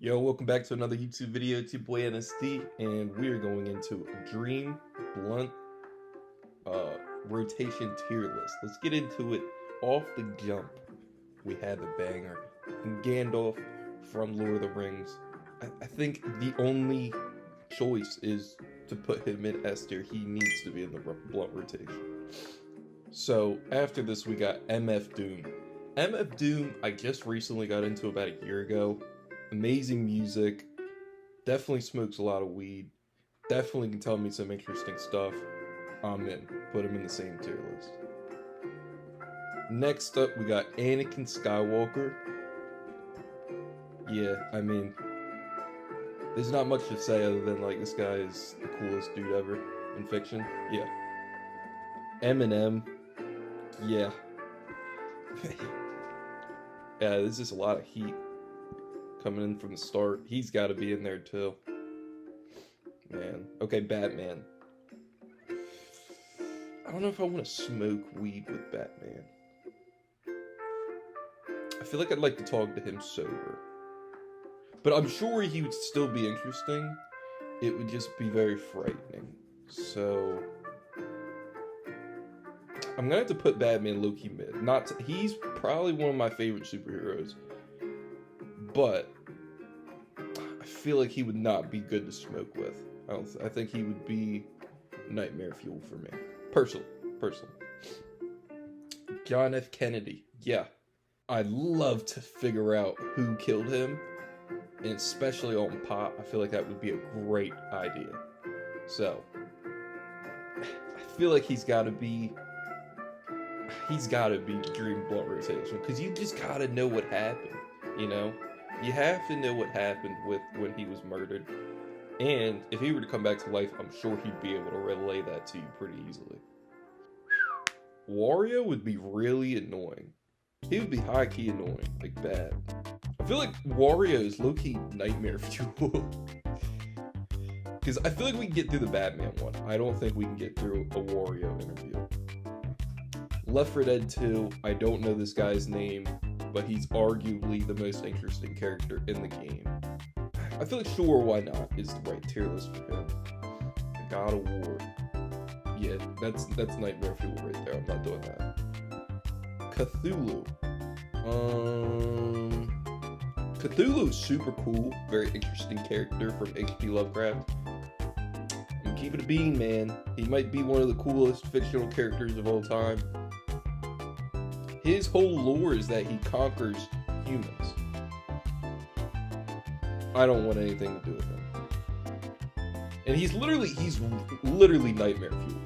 Yo, welcome back to another YouTube video. It's your boy NSD, and we're going into a Dream Blunt rotation tier list. Let's get into it. Off the jump, we had the banger from Gandalf from Lord of the Rings. I think the only choice is to put him in S tier. He needs to be in the blunt rotation. So after this, we got MF Doom. MF Doom, I just recently got into about a year ago. Amazing music, definitely smokes a lot of weed, definitely can tell me some interesting stuff. I'm in. Put him in the same tier list. Next up, we got Anakin Skywalker. Yeah, I mean, there's not much to say other than, like, this guy is the coolest dude ever in fiction. Yeah. Eminem. Yeah. Yeah, there's just a lot of heat coming in from the start. He's got to be in there too. Man. Okay, Batman. I don't know if I want to smoke weed with Batman. I feel like I'd like to talk to him sober. But I'm sure he would still be interesting. It would just be very frightening. So I'm gonna have to put Batman low-key mid. He's probably one of my favorite superheroes. But I feel like he would not be good to smoke with. I think he would be nightmare fuel for me. Personally. John F. Kennedy. Yeah. I'd love to figure out who killed him. And especially on pot. I feel like that would be a great idea. So I feel like he's gotta be Dream Blunt rotation. Because you just gotta know what happened, you know? You have to know what happened with when he was murdered. And if he were to come back to life, I'm sure he'd be able to relay that to you pretty easily. Wario would be really annoying. He would be high-key annoying, like bad. I feel like Wario is low-key nightmare fuel. Because I feel like we can get through the Batman one. I don't think we can get through a Wario interview. Left 4 Dead 2, I don't know this guy's name, but he's arguably the most interesting character in the game. I feel like sure, why not, is the right tier list for him. God of War. Yeah, that's nightmare fuel right there. I'm not doing that. Cthulhu. Cthulhu is super cool, very interesting character from H.P. Lovecraft. I'm keeping it a bean, man. He might be one of the coolest fictional characters of all time. His whole lore is that he conquers humans. I don't want anything to do with him. And he's literally nightmare fuel.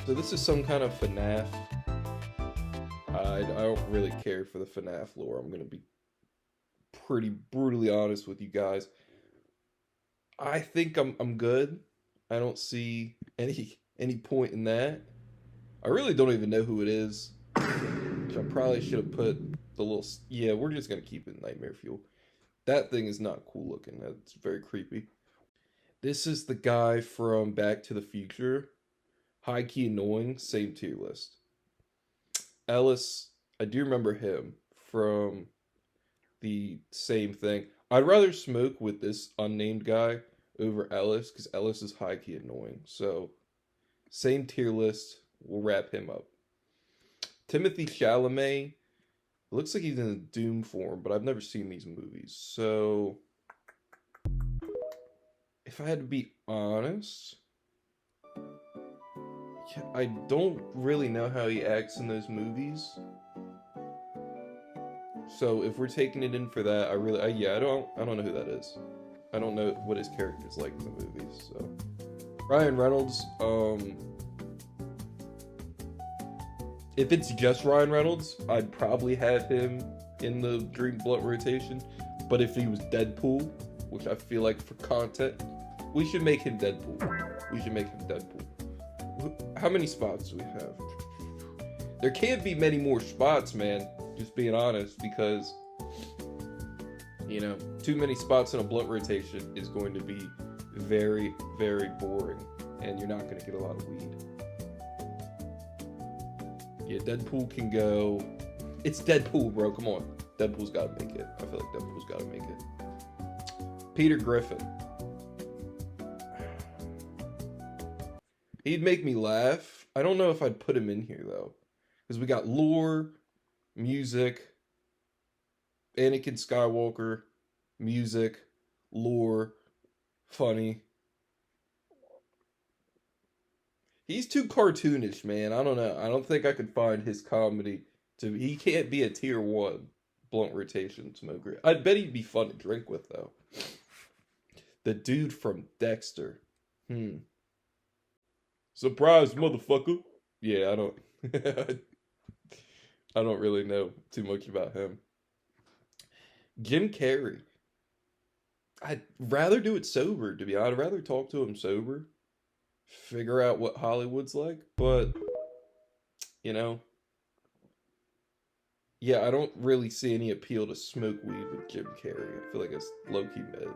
So this is some kind of FNAF. I don't really care for the FNAF lore. I'm gonna be pretty brutally honest with you guys. I think I'm good. I don't see any point in that. I really don't even know who it is. Which I probably should have put the little... Yeah, we're just going to keep it nightmare fuel. That thing is not cool looking. That's very creepy. This is the guy from Back to the Future. High-key annoying. Same tier list. Ellis, I do remember him from the same thing. I'd rather smoke with this unnamed guy over Ellis, because Ellis is high-key annoying. So, same tier list. We'll wrap him up. Timothy Chalamet, looks like he's in a Doom form, but I've never seen these movies. So, if I had to be honest, I don't really know how he acts in those movies. So, if we're taking it in for that, I don't know who that is. I don't know what his character's like in the movies. So, Ryan Reynolds, if it's just Ryan Reynolds, I'd probably have him in the Dream Blunt rotation. But if he was Deadpool, which I feel like for content, we should make him Deadpool. How many spots do we have? There can't be many more spots, man. Just being honest, because, you know, too many spots in a blunt rotation is going to be very, very boring. And you're not going to get a lot of weed. Yeah, Deadpool can go. It's Deadpool, bro. Come on. Deadpool's got to make it. I feel like Deadpool's got to make it. Peter Griffin. He'd make me laugh. I don't know if I'd put him in here, though. Because we got lore, music, Anakin Skywalker, music, lore, funny. He's too cartoonish, man. I don't know. I don't think I could find his comedy to... He can't be a tier 1 blunt rotation smoker. I'd bet he'd be fun to drink with, though. The dude from Dexter. Surprise, motherfucker. Yeah, I don't... I don't really know too much about him. Jim Carrey. I'd rather do it sober, to be honest. I'd rather talk to him sober. Figure out what Hollywood's like. But, you know... Yeah, I don't really see any appeal to smoke weed with Jim Carrey. I feel like it's low-key mid.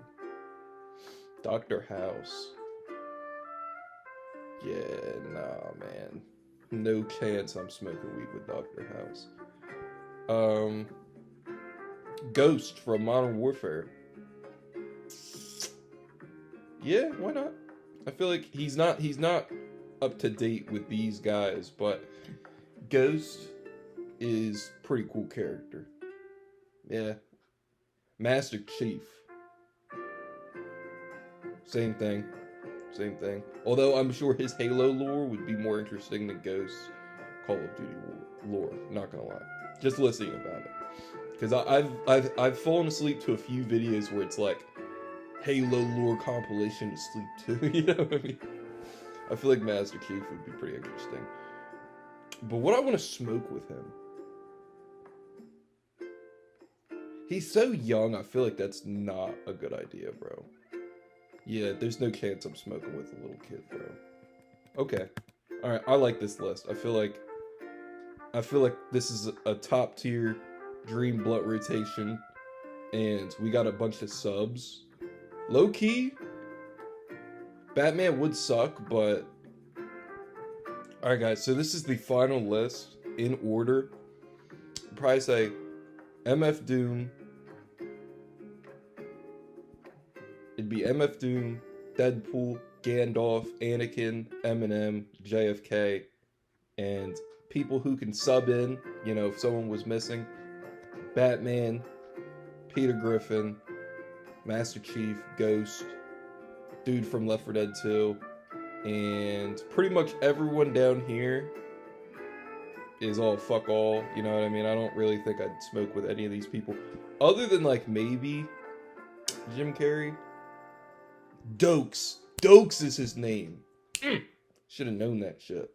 Dr. House. Yeah, nah, man. No chance I'm smoking weed with Dr. House. Ghost from Modern Warfare. Yeah, why not? I feel like he's not up to date with these guys, but Ghost is pretty cool character. Yeah. Master Chief. Same thing. Same thing. Although I'm sure his Halo lore would be more interesting than Ghost's Call of Duty lore. Not gonna lie. Just listening about it. Because I've fallen asleep to a few videos where it's like Halo lore compilation to sleep to. You know what I mean? I feel like Master Chief would be pretty interesting. But would I want to smoke with him? He's so young, I feel like that's not a good idea, bro. Yeah, there's no chance I'm smoking with a little kid, bro. Okay. Alright, I like this list. I feel like this is a top tier dream blunt rotation. And we got a bunch of subs. Low key, Batman would suck, but... Alright guys, so this is the final list in order. I'd probably say MF Doom. It'd be MF Doom, Deadpool, Gandalf, Anakin, Eminem, JFK, and people who can sub in, you know, if someone was missing. Batman, Peter Griffin, Master Chief, Ghost, dude from Left 4 Dead 2, and pretty much everyone down here is all fuck all, you know what I mean? I don't really think I'd smoke with any of these people, other than like maybe Jim Carrey. Dokes is his name. Should have known that shit.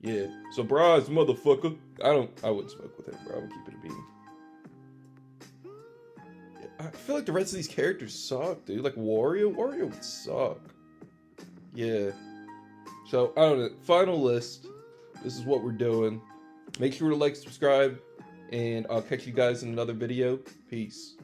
Yeah, surprise, motherfucker. I wouldn't smoke with him, bro. I would keep it a bean. Yeah, I feel like the rest of these characters suck, dude. Like Wario would suck. Yeah. So, I don't know. Final list. This is what we're doing. Make sure to like, subscribe, and I'll catch you guys in another video. Peace.